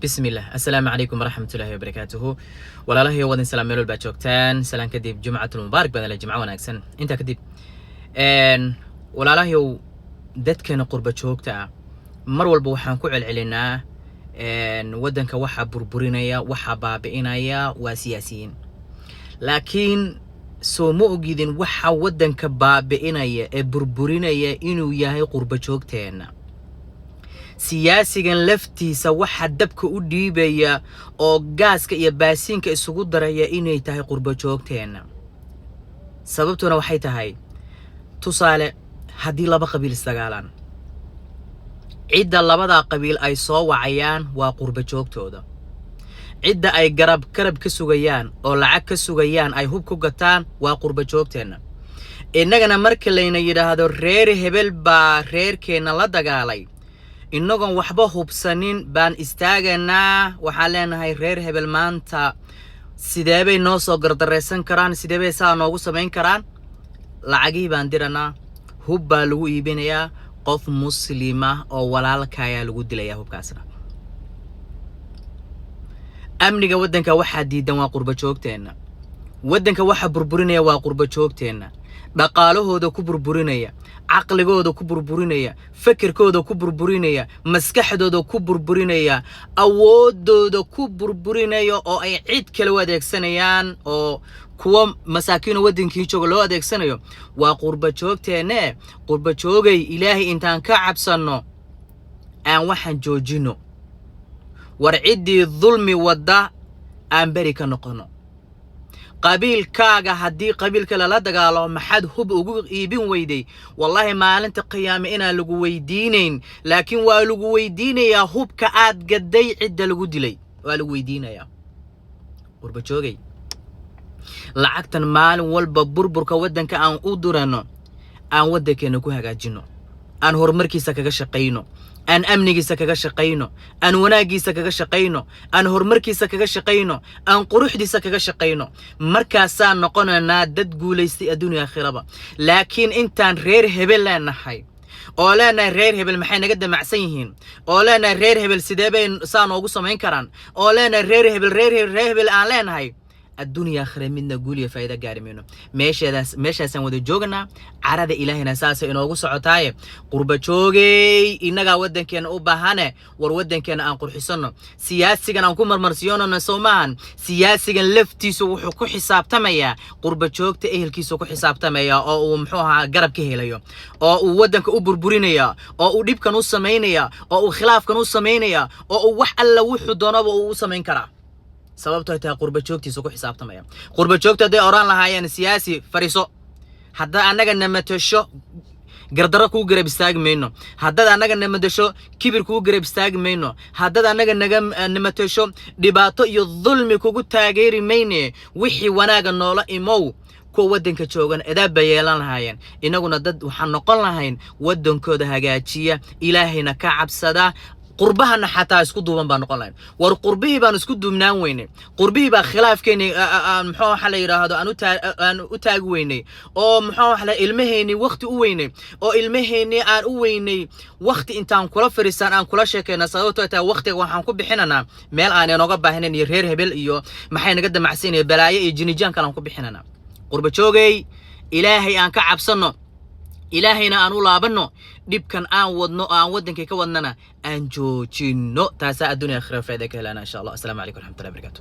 بسم الله. السلام عليكم ورحمة الله وبركاته. ولا الله يودن سلام ميلول باجوكتان سلام كديب جمعة المبارك بدل الجمعة وناكسن انت كديب ولا الله يو دتكنا قربة شوكتا مر والبا waxaan ku celcelinaa wadanka waxa burburinaya waxa baabi'inaya waa siyaasiyiin laakiin soo ma ogidin waxa wadanka baabi'inaya ee burburinaya inuu yahay qurba joogteena siyaasigan laftiisa waxa dabka u dhiibaya oo gaaska iyo baasiinka isugu daraya inay tahay qurba joogteena sababtuna waxay tahay tusaale hadii laba qabiil isdagaalaan عدة لبدا قبيل أي صو عيان وقرب جوكتودا عدة أي قرب كرب كسوغيان أو لعك كسوغيان أي هوب كوغتان وقرب جوكتنا إننا مركلين يدا هذا رير هبل با رير كينا لدغالي إننا وحبا هوبسانين بان استاغنا وحالينا هاي رير هبل مانتا سيدابي نوسو قردرسان كران سيدابي سا نوغو سمين كران لعقي بانديرنا هوب بالو إيبينيا qof muslima oo walaalka ayaa lagu dilaya hubkaasna amniga wadanka waxa diidan waa qurba joogteena wadanka waxa burburinaya waa qurba joogteena dhaqaalahooda ku burburinaya aqligooda ku burburinaya fikirkooda ku burburinaya maskaxdooda ku burburinaya awoodooda ku burburinaya oo ay cid kale u adeegsanayaan oo kuwa masaakiin wadankii jooga loo adeegsanayo waa qurba joogteena qurba joogay ilaahay intaan ka cabsano aan waxaan joojino war cidii dhulmi wada aan bari ka noqono qabiilkaaga hadii qabiilka la dagaalo maxad hub ugu iibin weyday wallahi maalinta qiyaame inaan lagu weydiinayn laakiin waa lagu weydiinayaa hubka aad gaday cid lagu dilay waa lagu weydiinayaa qurba joogay lacagtan maalin walba burburka wadanka aan u durano aan wadankeena ku hagaajino aan horumarkiisa kaga shaqeyno aan amnigiisa kaga shaqeyno aan wanaagiisa kaga shaqeyno aan horumarkiisa kaga shaqeyno aan quruxdiisa kaga shaqeyno markaasaan noqonanaa dad guuleystay adduunka aakhiraba laakiin intaan reer hebel leenahay oo leenahay reer hebel maxay naga damacsan yihiin oo leenahay reer hebel sideebay saan ugu sameyn karaan oo leenahay reer hebel aan leenahay الدنيا آخر منا قولي فايدة قاري منه ماشي سان وده جوجنا عرض إلهي نساسا إنه وقص عطاية قربة جوجي إننا ودن كان أوبهانه ورودن كان أنقر حسنه سياسي كان أنكم مرسيونه نسومان سياسي كان لفتي سو حكو حساب تمايا قربة جوج تأهل كيسو كو حساب تمايا أو محوها قرب كهيليو أو ودن كأوبربورينيا أو ديب كانوا سمينيا أو خلاف كانوا سمينيا أو وح ألا وحو دونا أو سمين كرا sababtoo ay qurba joogtiisa ku xisaabtamaya qurba joogta day oran lahaayeen siyaasi fariiso hadda anaga namatasho gardaro ku garab istaag meeyno hadda anaga namadasho kibir ku garab istaag meeyno hadda anaga namatasho dhibaato iyo dhulmi kugu taageeri meeyne wixii wanaaga noola imow ko wadanka joogan edaab yeelan lahaayeen inaguna dad waxaan noqon lahayn wadankooda hagaajiya ilaahayna ka cabsada قربها حتى اسكو دوبان بان نقول لين ور قربيه بان اسكو دوبنان ويني قربيه با خلافكيني محو خلا يراهدو ان u taag weynay oo maxaa xala ilmaheeni waqti u weynay oo ilmaheeni aan u weynay waqti intaan kula fariisan aan kula sheekayna sababtoo ay waqtiga waxaan ku bixinana meel aan inooga baahnayn iyo reer hebel iyo maxay naga damacsanay balaayo iyo jinijaan kala ku bixinana qurba joogay ilaahay aan ka cabsano ilaahayna aan u laabano dibkan aan wadno aan wadanka ka wadnana aan joojino taasa adduunka aakhira faa'iido ka helana insha Allah. Assalamu alaykum wa rahmatullahi wa barakatuh.